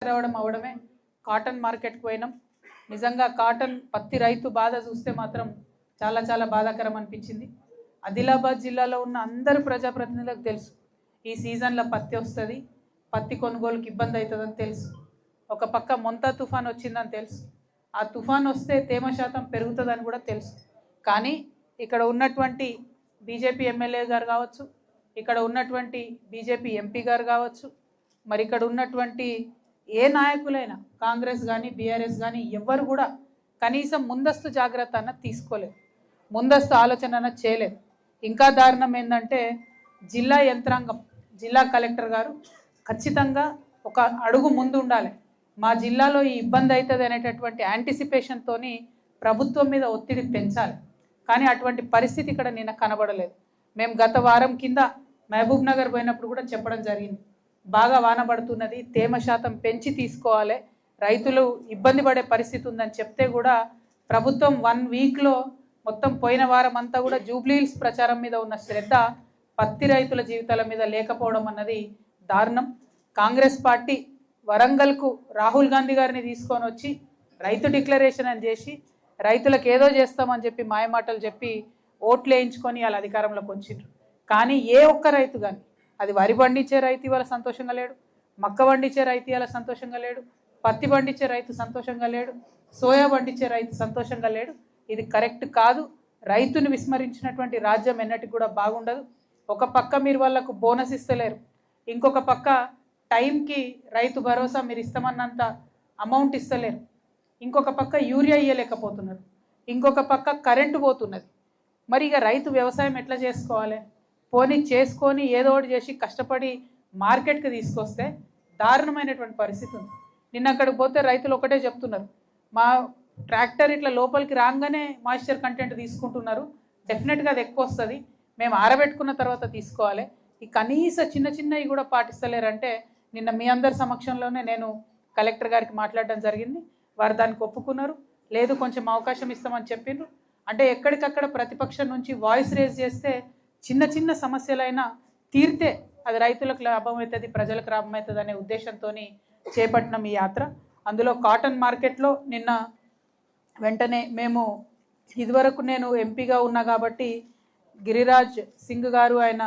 రావడం అవడమే కాటన్ మార్కెట్కి పోయినాం. నిజంగా కాటన్ పత్తి రైతు బాధ చూస్తే మాత్రం చాలా చాలా బాధాకరం అనిపించింది. ఆదిలాబాద్ జిల్లాలో ఉన్న అందరు ప్రజాప్రతినిధులకు తెలుసు ఈ సీజన్లో పత్తి వస్తుంది, పత్తి కొనుగోలుకి ఇబ్బంది అవుతుందని తెలుసు. ఒక పక్క మొంతా తుఫాన్ వచ్చిందని తెలుసు. ఆ తుఫాన్ వస్తే తేమ శాతం పెరుగుతుందని కూడా తెలుసు. కానీ ఇక్కడ ఉన్నటువంటి బీజేపీ ఎమ్మెల్యే గారు కావచ్చు, ఇక్కడ ఉన్నటువంటి బీజేపీ ఎంపీ గారు కావచ్చు, మరి ఇక్కడ ఉన్నటువంటి ఏ నాయకులైనా కాంగ్రెస్ కానీ బీఆర్ఎస్ కానీ ఎవ్వరు కూడా కనీసం ముందస్తు జాగ్రత్త అన్న తీసుకోలేదు, ముందస్తు ఆలోచన అన్న చేయలేదు. ఇంకా దారుణం ఏంటంటే జిల్లా యంత్రాంగం, జిల్లా కలెక్టర్ గారు ఖచ్చితంగా ఒక అడుగు ముందు ఉండాలి. మా జిల్లాలో ఈ ఇబ్బంది అవుతుంది అనేటటువంటి యాంటిసిపేషన్తో ప్రభుత్వం మీద ఒత్తిడి పెంచాలి. కానీ అటువంటి పరిస్థితి ఇక్కడ నిన్న కనబడలేదు. మేము గత వారం కింద మహబూబ్ నగర్ పోయినప్పుడు కూడా చెప్పడం జరిగింది, బాగా వాన పడుతున్నది, తేమ శాతం పెంచి తీసుకోవాలి, రైతులు ఇబ్బంది పడే పరిస్థితి ఉందని చెప్తే కూడా ప్రభుత్వం 1 వీక్లో మొత్తం పోయిన వారం అంతా కూడా జూబ్లీహిల్స్ ప్రచారం మీద ఉన్న శ్రద్ధ పత్తి రైతుల జీవితాల మీద లేకపోవడం అన్నది దారుణం. కాంగ్రెస్ పార్టీ వరంగల్కు రాహుల్ గాంధీ గారిని తీసుకొని వచ్చి రైతు డిక్లరేషన్ అని చేసి రైతులకు ఏదో చేస్తామని చెప్పి మాయమాటలు చెప్పి ఓట్లు వేయించుకొని వాళ్ళ అధికారంలోకి వచ్చిండ్రు. కానీ ఏ ఒక్క రైతు కానీ, అది వరి పండించే రైతు ఇవాళ సంతోషంగా లేడు, మక్క పండించే రైతు ఇవాళ సంతోషంగా లేడు, పత్తి పండించే రైతు సంతోషంగా లేడు, సోయా పండించే రైతు సంతోషంగా లేడు. ఇది కరెక్ట్ కాదు. రైతుని విస్మరించినటువంటి రాజ్యం ఎన్నటికి కూడా బాగుండదు. ఒక పక్క మీరు వాళ్ళకు బోనస్ ఇస్తలేరు, ఇంకొక పక్క టైంకి రైతు భరోసా మీరు ఇస్తామన్నంత అమౌంట్ ఇస్తలేరు, ఇంకొక పక్క యూరియా ఇవ్వలేకపోతున్నారు, ఇంకొక పక్క కరెంటు పోతున్నది. మరి ఇక రైతు వ్యవసాయం ఎట్లా చేసుకోవాలి? పోనీ చేసుకొని ఏదో ఒకటి చేసి కష్టపడి మార్కెట్కి తీసుకొస్తే దారుణమైనటువంటి పరిస్థితి ఉంది. నిన్న అక్కడికి పోతే రైతులు ఒకటే చెప్తున్నారు, మా ట్రాక్టర్ ఇట్లా లోపలికి రాగానే మాయిశ్చర్ కంటెంట్ తీసుకుంటున్నారు, డెఫినెట్గా అది ఎక్కువ వస్తుంది, మేము ఆరబెట్టుకున్న తర్వాత తీసుకోవాలి. ఈ కనీస చిన్న చిన్నవి కూడా పాటిస్తలేరంటే నిన్న మీ అందరి సమక్షంలోనే నేను కలెక్టర్ గారికి మాట్లాడడం జరిగింది. వారు దానికి ఒప్పుకున్నారు. లేదు కొంచెం అవకాశం ఇస్తామని చెప్పిండ్రు. అంటే ఎక్కడికక్కడ ప్రతిపక్షం నుంచి వాయిస్ రేజ్ చేస్తే చిన్న చిన్న సమస్యలైనా తీరితే అది రైతులకు లాభం అవుతుంది, ప్రజలకు లాభం అవుతుంది అనే ఉద్దేశంతో చేపట్టినాం ఈ యాత్ర. అందులో కాటన్ మార్కెట్లో నిన్న వెంటనే మేము ఇదివరకు నేను ఎంపీగా ఉన్నా కాబట్టి గిరిరాజ్ సింగ్ గారు ఆయన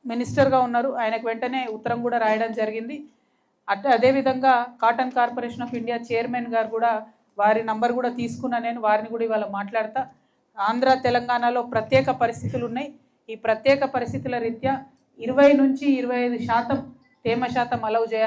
మినిస్టర్గా ఉన్నారు, ఆయనకు వెంటనే ఉత్తరం కూడా రాయడం జరిగింది. అదేవిధంగా cotton corporation of India chairman గారు కూడా వారి నంబర్ కూడా తీసుకున్నా, నేను వారిని కూడా ఇవాళ మాట్లాడతా. ఆంధ్ర తెలంగాణలో ప్రత్యేక పరిస్థితులు ఉన్నాయి. ఈ ప్రత్యేక పరిస్థితుల రీత్యా 20 నుంచి 25% తేమ శాతం అలౌ చేయాలి.